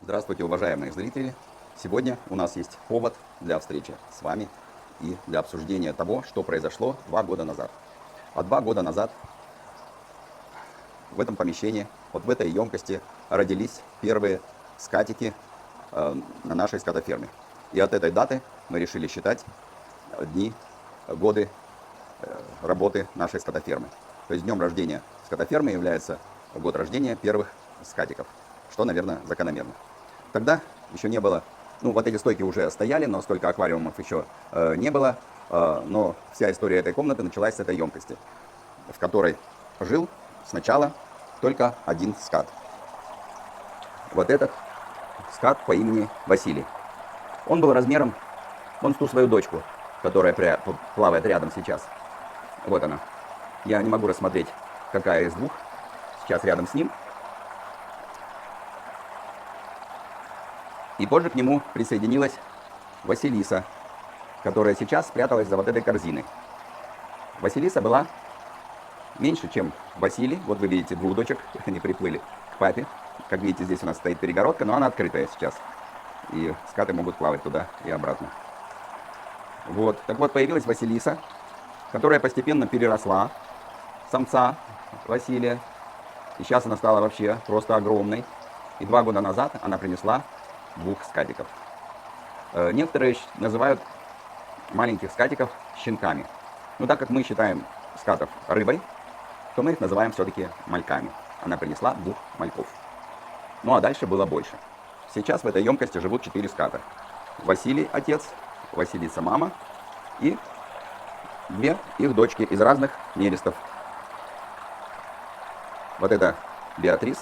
Здравствуйте, уважаемые зрители! Сегодня у нас есть повод для встречи с вами и для обсуждения того, что произошло 2 года назад. А 2 года назад в этом помещении, вот в этой емкости, родились первые скатики на нашей скотоферме. И от этой даты мы решили считать дни, годы работы нашей скотофермы. То есть днем рождения скотофермы является год рождения первых скатиков, что, наверное, закономерно. Тогда еще не было, вот эти стойки уже стояли, но столько аквариумов еще не было. Но вся история этой комнаты началась с этой емкости, в которой жил сначала только один скат. Вот этот скат по имени Василий. Он был размером, он с ту свою дочку, которая плавает рядом сейчас. Вот она. Я не могу рассмотреть, какая из двух сейчас рядом с ним. И позже к нему присоединилась Василиса, которая сейчас спряталась за вот этой корзиной. Василиса была меньше, чем Василий. Вот вы видите двух дочек, они приплыли к папе. Как видите, здесь у нас стоит перегородка, но она открытая сейчас. И скаты могут плавать туда и обратно. Вот. Так вот, появилась Василиса, которая постепенно переросла самца Василия. И сейчас она стала вообще просто огромной. И 2 года назад она принесла 2 скатиков. Некоторые называют маленьких скатиков щенками. Но так как мы считаем скатов рыбой, то мы их называем все-таки мальками. Она принесла 2 мальков. Ну а дальше было больше. Сейчас в этой емкости живут 4 ската. Василий отец, Василиса мама и 2 их дочки из разных нерестов. Вот это Беатрис,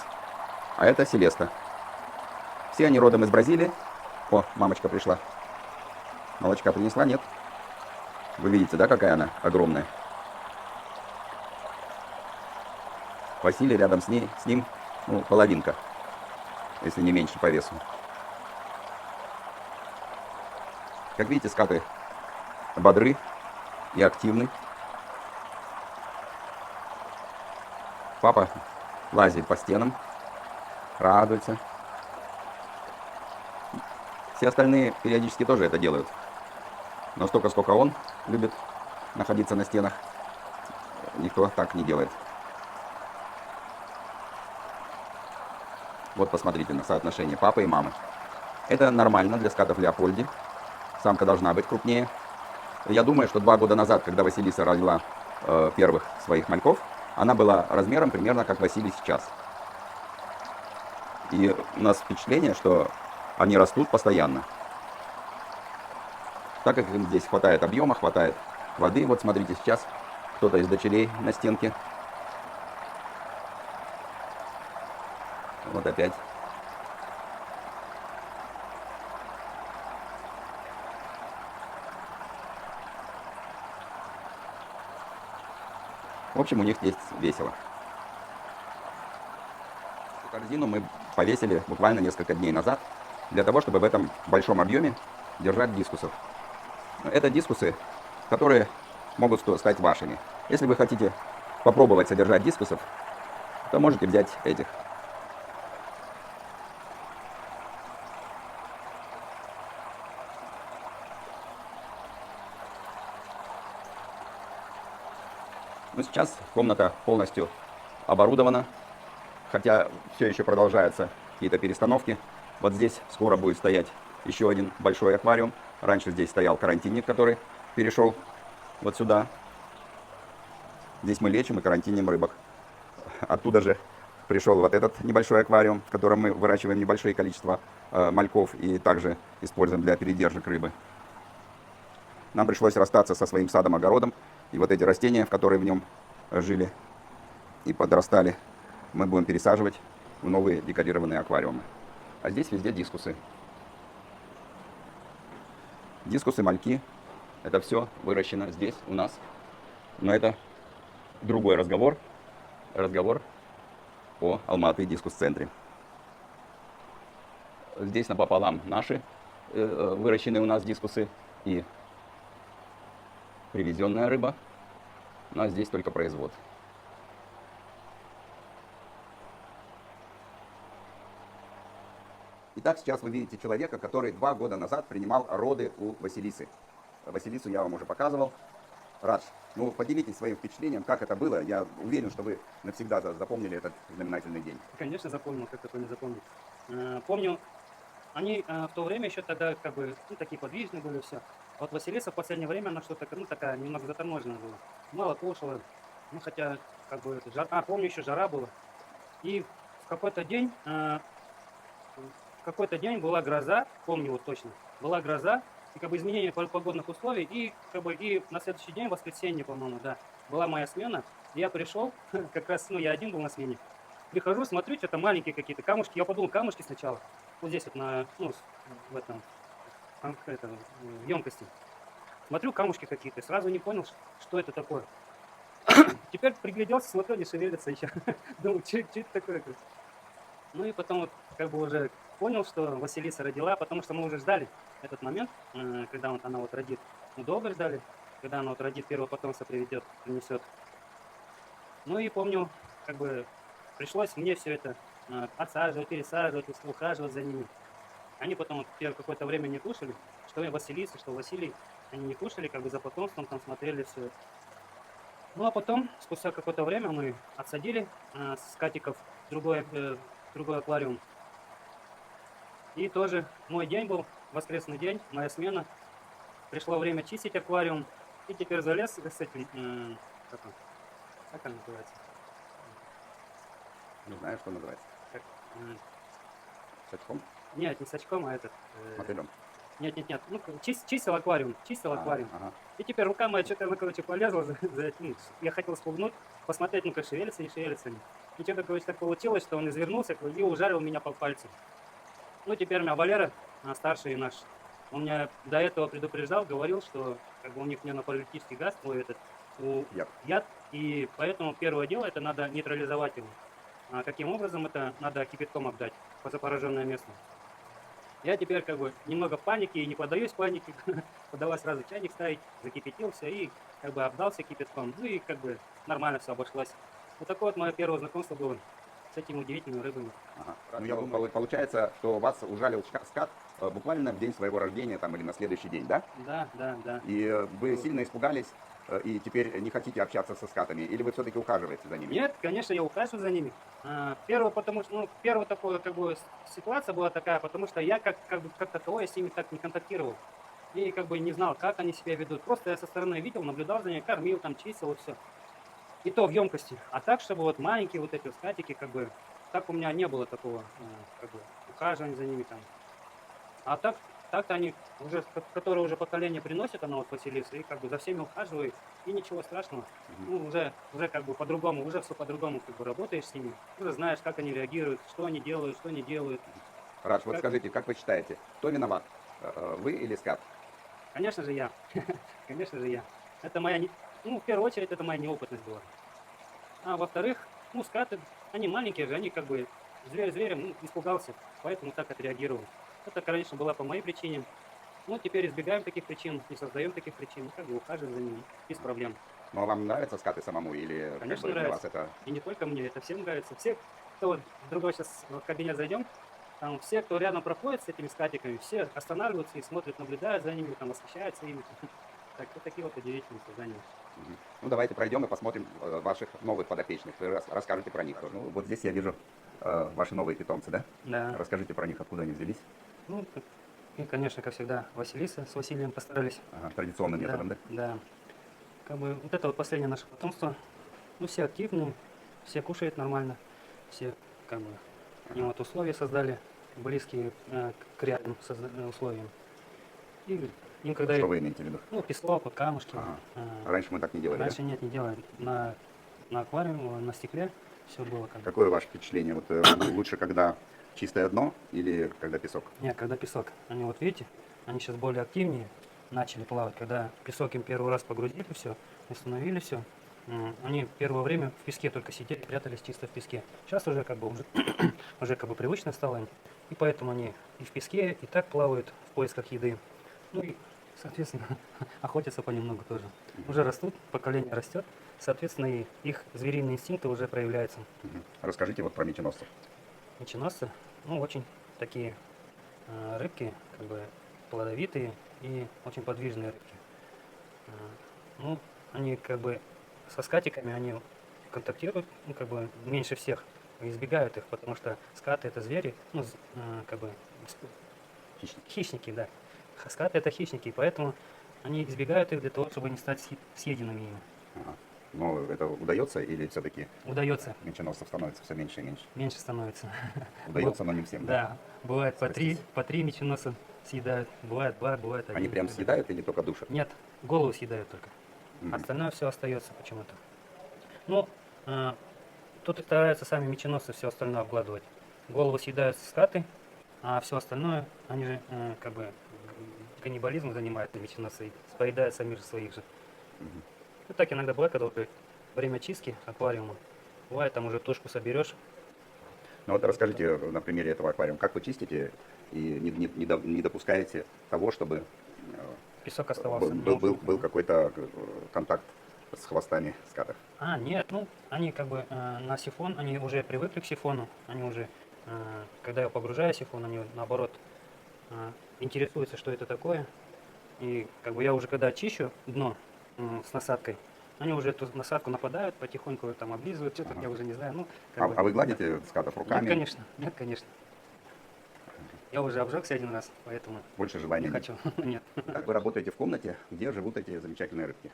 а это Селеста. Все они родом из Бразилии. О, мамочка пришла. Молочка принесла? Нет. Вы видите, да, какая она огромная? Василий рядом с ним, половинка, если не меньше по весу. Как видите, скаты бодры и активны. Папа лазит по стенам, радуется. Все остальные периодически тоже это делают. Но столько, сколько он любит находиться на стенах, никто так не делает. Вот посмотрите на соотношение папы и мамы. Это нормально для скатов Леопольди. Самка должна быть крупнее. Я думаю, что 2 года назад, когда Василиса родила первых своих мальков, она была размером примерно как Василий сейчас. И у нас впечатление, что они растут постоянно. Так как им здесь хватает объема, хватает воды. Вот смотрите, сейчас кто-то из дочерей на стенке. Вот опять. В общем, у них здесь весело. Эту корзину мы повесили буквально несколько дней назад, для того, чтобы в этом большом объеме держать дискусов. Это дискусы, которые могут стать вашими. Если вы хотите попробовать содержать дискусов, то можете взять этих. Но сейчас комната полностью оборудована, хотя все еще продолжаются какие-то перестановки. Вот здесь скоро будет стоять еще один большой аквариум. Раньше здесь стоял карантинник, который перешел вот сюда. Здесь мы лечим и карантиним рыбок. Оттуда же пришел вот этот небольшой аквариум, в котором мы выращиваем небольшое количество мальков и также используем для передержек рыбы. Нам пришлось расстаться со своим садом-огородом. И вот эти растения, которые в нем жили и подрастали, мы будем пересаживать в новые декорированные аквариумы. А здесь везде дискусы. Дискусы, мальки. Это все выращено здесь у нас. Но это другой разговор. Разговор о Алма-Аты дискус-центре. Здесь напополам наши выращенные у нас дискусы и привезенная рыба. У нас здесь только производ. Итак, сейчас вы видите человека, который 2 года назад принимал роды у Василисы. Василису я вам уже показывал. Радж, ну поделитесь своим впечатлением, как это было. Я уверен, что вы навсегда запомнили этот знаменательный день. Конечно, запомнил, как такое не запомнить. Помню, они в то время еще тогда как бы ну, такие подвижные были, все. Вот Василиса в последнее время, она что-то ну, такая немного заторможенная была. Мало кушала. Ну, хотя, как бы, помню, еще жара была. И в какой-то день, была гроза, помню вот точно, была гроза, и как бы изменение погодных условий, и как бы и на следующий день, воскресенье, по-моему, да, была моя смена. И я пришел, как раз, ну, я один был на смене. Прихожу, смотрю, что-то маленькие какие-то камушки. Я подумал, камушки сначала. Вот здесь вот на, ну, в этом, в емкости. Смотрю, камушки какие-то. Сразу не понял, что это такое. Теперь пригляделся, смотрю, не шевелится еще. Думаю, что это такое? Ну и потом вот как бы уже понял, что Василиса родила, потому что мы уже ждали этот момент, когда она вот родит. Мы долго ждали, когда она вот родит, первого потомства принесет. Ну и помню, как бы пришлось мне все это отсаживать, пересаживать, ухаживать за ними. Они потом вот какое-то время не кушали, что и Василиса, что Василий, они не кушали, как бы за потомством там смотрели все это. Ну а потом, спустя какое-то время мы отсадили с катиков другой аквариум. И тоже мой день был, воскресный день, моя смена. Пришло время чистить аквариум. И теперь залез с этим, как он называется? Не знаю, что называется. Как, С очком? нет, не с очком, а этот. Мотылем. Нет. Ну, чистил аквариум. Ага. И теперь рука моя что-то, ну, короче, полезла. Я хотел спугнуть, посмотреть, ну-ка, шевелится, не шевелится ли. И что-то, короче, так получилось, что он извернулся и ужарил меня по пальцу. Ну, теперь у меня Валера, старший наш, он меня до этого предупреждал, говорил, что как бы у них ненапалитический газ, яд, и поэтому первое дело, это надо нейтрализовать его. А каким образом это надо кипятком обдать по зараженное место. Я теперь как бы немного в панике и не поддаюсь панике, подавай сразу чайник ставить, закипятил все и как бы обдался кипятком, ну и как бы нормально все обошлось. Вот такое вот мое первое знакомство было с этими удивительными рыбами. Ага. Ну, я думаю, получается, что вас ужалил скат буквально в день своего рождения там, или на следующий день, да? Да. И вы сильно испугались и теперь не хотите общаться со скатами? Или вы все-таки ухаживаете за ними? Нет, конечно, я ухаживаю за ними. Первая такая как бы ситуация была такая, потому что я как таковой я с ними так не контактировал. И как бы не знал, как они себя ведут. Просто я со стороны видел, наблюдал за ними, кормил, там чистил и все. И то в емкости. А так, чтобы вот маленькие вот эти скатики, как бы, так у меня не было такого, как бы, ухаживания за ними там. А так-то они уже, которые уже поколение приносят, она вот Василиса, и как бы за всеми ухаживаю, и ничего страшного. Ну, уже как бы по-другому, уже все по-другому как бы работаешь с ними, уже знаешь, как они реагируют, что они делают, что не делают. Радж, вот скажите, как вы считаете, кто виноват? Вы или скат? Конечно же я. Конечно же я. Это в первую очередь, это моя неопытность была. А во-вторых, ну, скаты, они маленькие же, они как бы зверем ну, испугался, поэтому так отреагировал. Это, конечно, была по моей причине. Ну, теперь избегаем таких причин, не создаем таких причин, как бы ухаживаем за ними, без проблем. Ну, а вам нравятся скаты самому или Конечно, как бы, для вас нравится. это... И не только мне, это всем нравится. Все, кто вот в другой сейчас в кабинет зайдем, там все, кто рядом проходит с этими скатиками, все останавливаются и смотрят, наблюдают за ними, там восхищаются ими. Так, вот такие вот удивительные создания. Ну, давайте пройдем и посмотрим ваших новых подопечных. Вы расскажете про них. Ну, вот здесь я вижу ваши новые питомцы, да? Да. Расскажите про них, откуда они взялись. Ну, и, конечно, как всегда, Василиса с Василием постарались. Ага, традиционным методом, да? Да. Как бы вот это вот последнее наше потомство. Ну, все активные, все кушают нормально, все как бы им вот условия создали, близкие к реальным условиям. И им когда... Что вы имеете в виду? Ну, песок, вот камушки. Ага. Раньше мы так не делали, Раньше нет, не делали. На аквариуме, на стекле все было как бы. Какое ваше впечатление? Вот лучше, когда чистое дно или когда песок? Нет, когда песок. Они вот видите, они сейчас более активнее начали плавать. Когда песок им первый раз погрузили все, установили все, они первое время в песке только сидели, прятались чисто в песке. Сейчас уже как бы уже как бы привычно стало им. И поэтому они и в песке, и так плавают в поисках еды. Ну и, соответственно, охотятся понемногу тоже. Уже растут, поколение растет, соответственно, и их звериные инстинкты уже проявляются. Расскажите вот про меченосцев. Меченосцы, ну, очень такие рыбки как бы плодовитые и очень подвижные рыбки. А, Ну, они как бы со скатиками они контактируют, ну, как бы меньше всех, избегают их, потому что скаты это звери, ну, как бы Хищник. хищники, да. Скаты это хищники, поэтому они избегают их для того, чтобы не стать съеденными ими. Ага. Но это удается или все-таки Удается, меченосцев становится все меньше и меньше? меньше становится. Удается, но не всем, да? Да, бывает Спастись. по три меченоса съедают, бывает два, бывает Они один. прям съедают или только душат? Нет, голову съедают только. Мгм. Остальное все остается почему-то. Ну, а, тут и стараются сами меченосцы все остальное обгладывать. Голову съедают скаты, а все остальное, они же как бы каннибализмом занимаются меченосцы, и поедают самих же своих же. Мгм. Ну так иногда бывает, когда уже время чистки аквариума. Бывает, там уже тушку соберешь. Ну вот расскажите на примере этого аквариума, как вы чистите и не допускаете того, чтобы Песок оставался на был какой-то контакт с хвостами скатов? Нет, ну, они как бы на сифон, они уже привыкли к сифону, они уже, когда я погружаю сифон, они наоборот интересуются, что это такое. И как бы я уже когда чищу дно с насадкой, они уже эту насадку нападают, потихоньку там облизывают, что-то Ага. я уже не знаю. Ну, как бы, А вы гладите скатов нет, руками? конечно, нет, конечно. Я уже обжегся один раз, поэтому Больше не желания нет. хочу. Нет. Как вы работаете в комнате, где живут эти замечательные рыбки?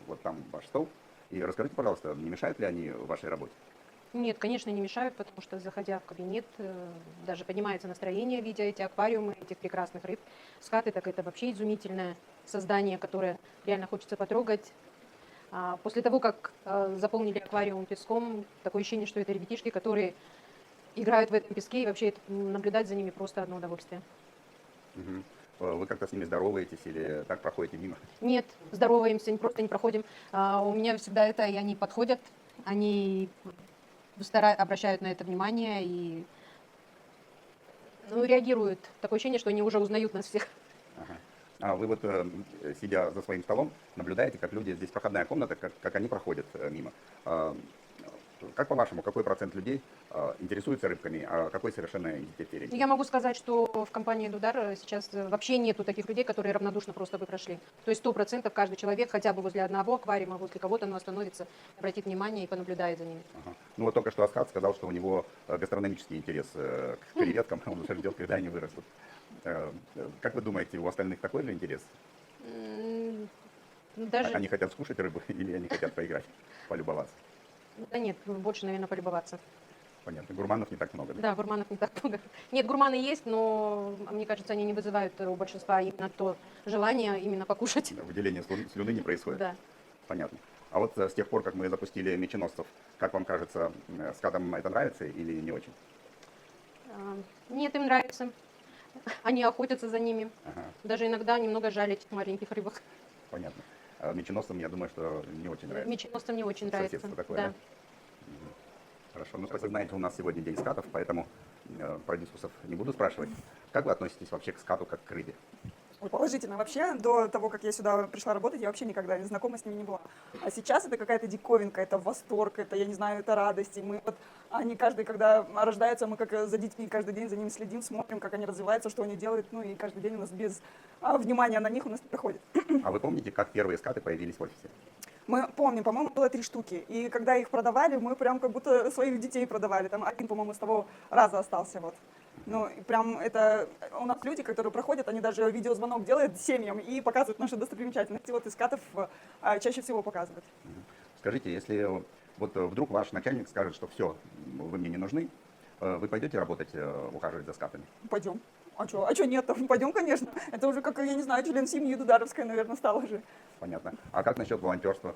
Вот там ваш стол. И расскажите, пожалуйста, не мешают ли они вашей работе? Нет, конечно, не мешают, потому что, заходя в кабинет, даже поднимается настроение, видя эти аквариумы, этих прекрасных рыб. Скаты, так это вообще изумительное создание, которое реально хочется потрогать. После того, как заполнили аквариум песком, такое ощущение, что это ребятишки, которые играют в этом песке, и вообще наблюдать за ними просто одно удовольствие. Мгм. Вы как-то с ними здороваетесь или так проходите мимо? Нет, здороваемся, просто не проходим. У меня всегда это, и они подходят, они обращают на это внимание и реагируют. Такое ощущение, что они уже узнают нас всех. Ага. А вы вот, сидя за своим столом, наблюдаете, как люди, здесь проходная комната, как они проходят мимо. А, Как по-вашему, какой процент людей интересуется рыбками, а какой совершенно из этих территорий? Я могу сказать, что в компании Дудар сейчас вообще нету таких людей, которые равнодушно просто бы прошли. То есть 100% каждый человек хотя бы возле одного аквариума, возле кого-то, но остановится, обратит внимание и понаблюдает за ними. Ага. Ну вот только что Асхат сказал, что у него гастрономический интерес к креветкам, он уже ждет, когда они вырастут. Как вы думаете, у остальных такой же интерес? М, Даже, Они хотят скушать рыбу или они хотят поиграть, полюбоваться? да нет, больше, наверное, полюбоваться. Понятно. Гурманов не так много, да? Да, гурманов не так много. Нет, гурманы есть, но мне кажется, они не вызывают у большинства именно то желание именно покушать. Выделение слюны не происходит. Да. Понятно. А вот с тех пор, как мы запустили меченосцев, как вам кажется, скатам это нравится или не очень? Нет, им нравится. Они охотятся за ними. Ага, Даже иногда немного жаль этих маленьких рыбок. понятно. А меченосцам, я думаю, что не очень нравится. Меченосцам не очень нравится. Соседство такое, да? Да. Хорошо. Ну, как вы знаете, у нас сегодня день скатов, поэтому про дискусов не буду спрашивать. Как вы относитесь вообще к скату, как к рыбе? Ой, положительно. Вообще, до того, как я сюда пришла работать, я вообще никогда не знакома с ними не была. А сейчас это какая-то диковинка, это восторг, это, я не знаю, это радость. И мы вот, они каждый, когда рождаются, мы как за детьми каждый день за ними следим, смотрим, как они развиваются, что они делают. Ну и каждый день у нас без внимания на них у нас не проходит. А вы помните, как первые скаты появились в офисе? Мы помним, по-моему, было 3 штуки. И когда их продавали, мы прям как будто своих детей продавали. Там один, по-моему, с того раза остался. Вот. Ну, и прям это у нас люди, которые проходят, они даже видеозвонок делают семьям и показывают наши достопримечательности. Вот из скатов чаще всего показывают. Скажите, если вот вдруг ваш начальник скажет, что все, вы мне не нужны, вы пойдете работать, ухаживать за скатами? Пойдем. А что нет? Пойдем, конечно. Это уже как, я не знаю, член семьи Дударовская, наверное, стала уже. Понятно. А как насчет волонтерства?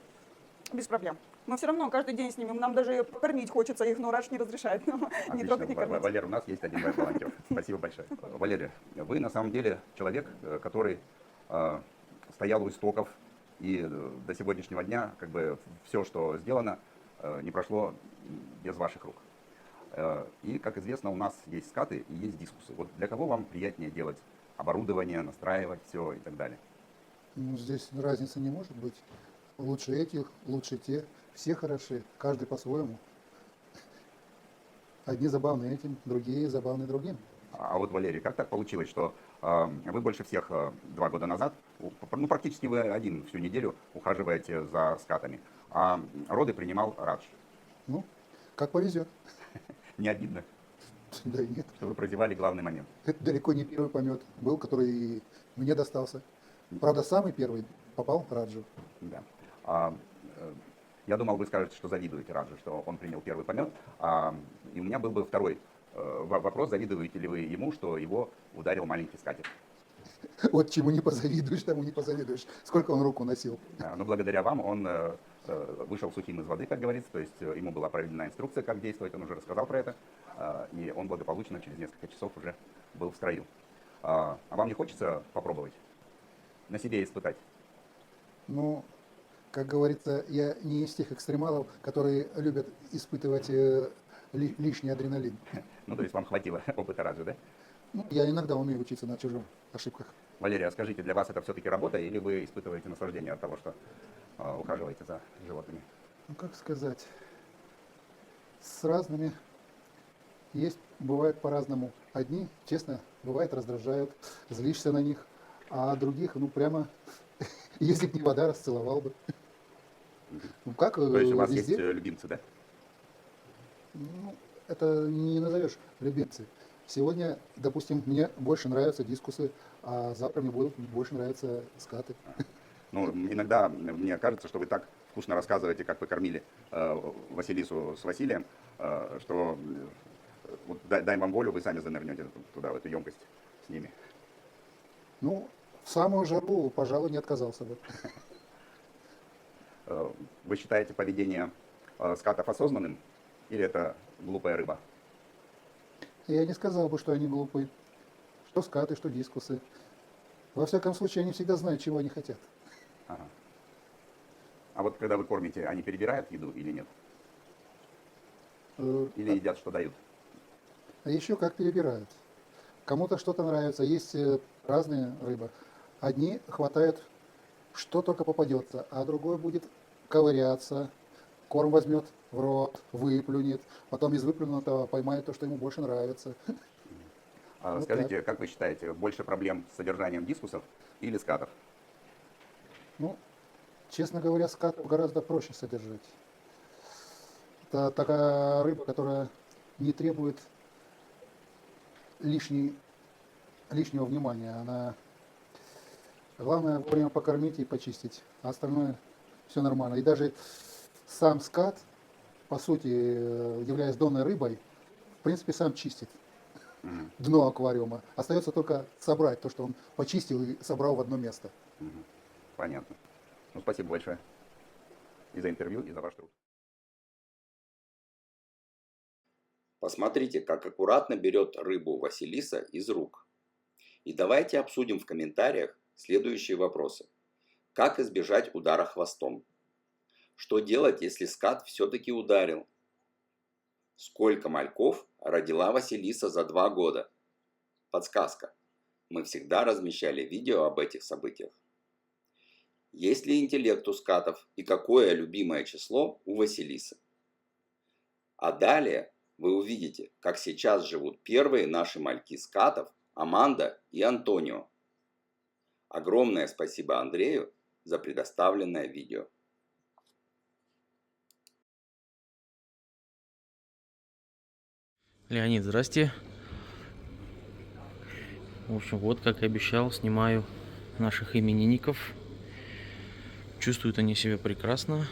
Без проблем. Мы все равно каждый день с ними, нам даже покормить хочется их, но врач не разрешает. Не Отлично. трогать, не кормить. Валер, у нас есть один волонтер. Спасибо большое. Валерия, вы на самом деле человек, который стоял у истоков, и до сегодняшнего дня как бы все, что сделано, не прошло без ваших рук. И, как известно, у нас есть скаты и есть дискусы. Вот для кого вам приятнее делать оборудование, настраивать все и так далее? Ну, здесь разницы не может быть. Лучше этих, лучше те. Все хороши, каждый по-своему. Одни забавны этим, другие забавны другим. А вот, Валерий, как так получилось, что вы больше всех 2 года назад, ну, практически вы один всю неделю ухаживаете за скатами, а роды принимал Радж? Ну, как повезет. Не обидно, Да и нет. что вы прозевали главный момент? Это далеко не первый помет был, который и мне достался. Правда, самый первый попал Раджу. Да. Я думал, вы скажете, что завидуете Раджу, что он принял первый помет. И у меня был бы второй вопрос, завидуете ли вы ему, что его ударил маленький скатер? Вот чему не позавидуешь, тому не позавидуешь. Сколько он руку носил. Но благодаря вам он вышел сухим из воды, как говорится, то есть ему была проведена инструкция, как действовать, он уже рассказал про это, и он благополучно через несколько часов уже был в строю. А вам не хочется попробовать, на себе испытать? Ну, как говорится, я не из тех экстремалов, которые любят испытывать лишний адреналин. Ну, то есть вам хватило опыта Раджи, да? Ну, я иногда умею учиться на чужих ошибках. Валерия, а скажите, для вас это все-таки работа, или вы испытываете наслаждение от того, что ухаживаете за животными? Ну, как сказать, с разными есть, бывает по-разному. Одни, честно, бывает раздражают, злишься на них, а других, ну, прямо, если б не вода, расцеловал бы. Ну, как То есть у вас везде, есть любимцы, да? ну, это не назовешь любимцы. Сегодня, допустим, мне больше нравятся дискусы, а завтра мне будут больше нравятся скаты. Ну, иногда мне кажется, что вы так вкусно рассказываете, как вы кормили Василису с Василием, что вот дай вам волю, вы сами занырнете туда, в эту емкость с ними. Ну, в самую жару, пожалуй, не отказался бы. Вы считаете поведение скатов осознанным, или это глупая рыба? Я не сказал бы, что они глупые. Что скаты, что дискусы. Во всяком случае, они всегда знают, чего они хотят. Ага. А вот когда вы кормите, они перебирают еду или нет? Или едят, что дают? А еще как перебирают. Кому-то что-то нравится. Есть разные рыбы. Одни хватают, что только попадется, а другой будет ковыряться, корм возьмет в рот, выплюнет, потом из выплюнутого поймает то, что ему больше нравится. Вот Скажите, как вы считаете, больше проблем с содержанием дискусов или скатов? Ну, честно говоря, скатов гораздо проще содержать. Это такая рыба, которая не требует лишнего внимания. Она, главное, вовремя покормить и почистить, а остальное все нормально. И даже сам скат, по сути, являясь донной рыбой, в принципе, сам чистит дно аквариума. Остается только собрать то, что он почистил и собрал в одно место. Понятно. Ну, спасибо большое и за интервью, и за ваш труд. Посмотрите, как аккуратно берет рыбу Василиса из рук. И давайте обсудим в комментариях следующие вопросы. Как избежать удара хвостом? Что делать, если скат все-таки ударил? Сколько мальков родила Василиса за 2 года? Подсказка. Мы всегда размещали видео об этих событиях. Есть ли интеллект у скатов и какое любимое число у Василисы? А далее вы увидите, как сейчас живут первые наши мальки скатов Аманда и Антонио. Огромное спасибо Андрею за предоставленное видео. Леонид, здрасте. В общем, вот, как и обещал, снимаю наших именинников. Чувствуют они себя прекрасно.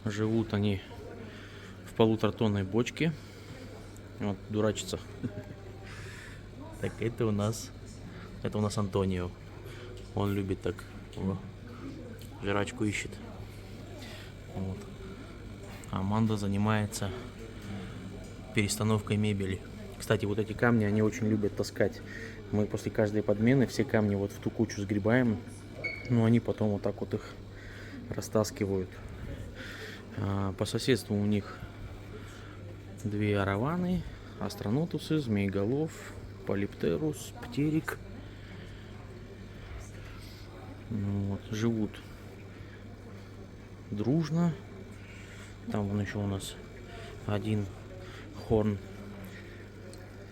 Живут они в 1,5-тонной бочке. Вот, дурачится. Так, это у нас Антонио. Он любит так, жрачку ищет. Вот. Аманда занимается перестановкой мебели. Кстати, вот эти камни они очень любят таскать. Мы после каждой подмены все камни вот в ту кучу сгребаем, но они потом вот так вот их растаскивают. По соседству у них 2 араваны, астронотусы, змееголов, полиптерус, птерик. Вот, живут дружно. Там вон еще у нас один хорн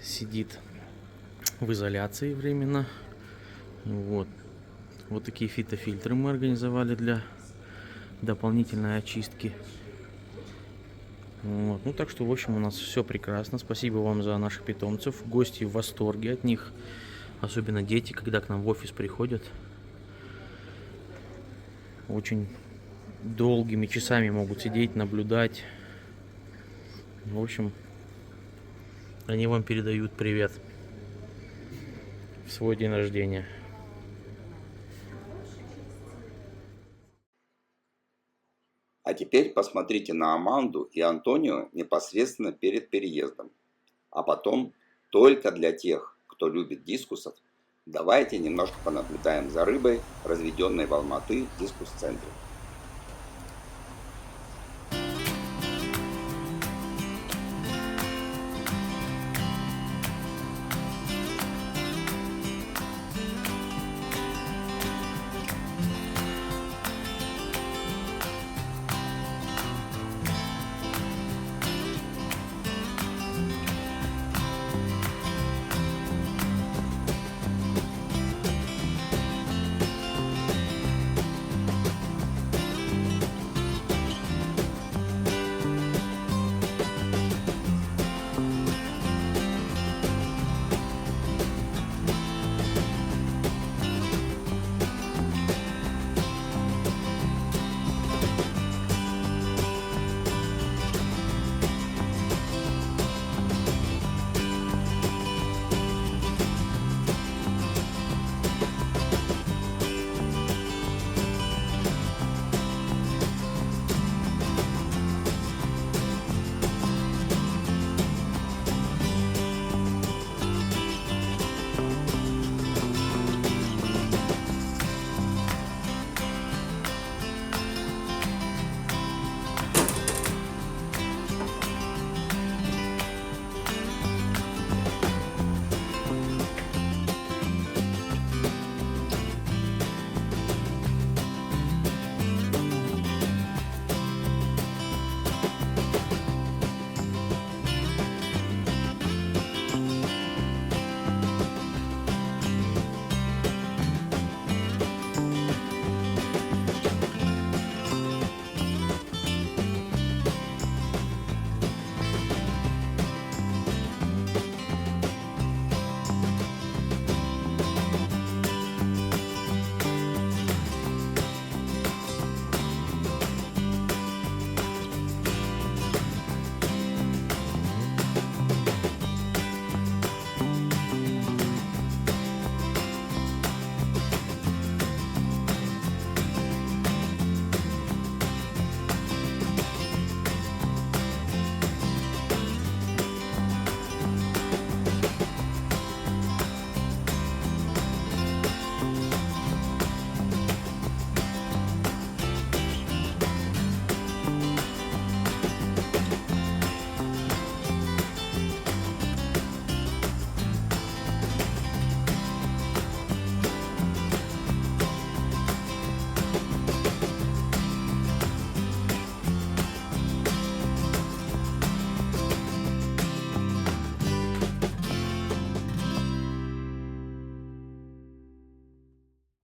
сидит в изоляции временно. Вот. Вот такие фитофильтры мы организовали для дополнительной очистки. Вот. Ну так что, в общем, у нас все прекрасно. Спасибо вам за наших питомцев. Гости в восторге от них. Особенно дети, когда к нам в офис приходят. Очень долгими часами могут сидеть, наблюдать. В общем, они вам передают привет в свой день рождения. А теперь посмотрите на Аманду и Антонио непосредственно перед переездом. А потом, только для тех, кто любит дискусов, давайте немножко понаблюдаем за рыбой, разведенной в Алматы в дискус-центре.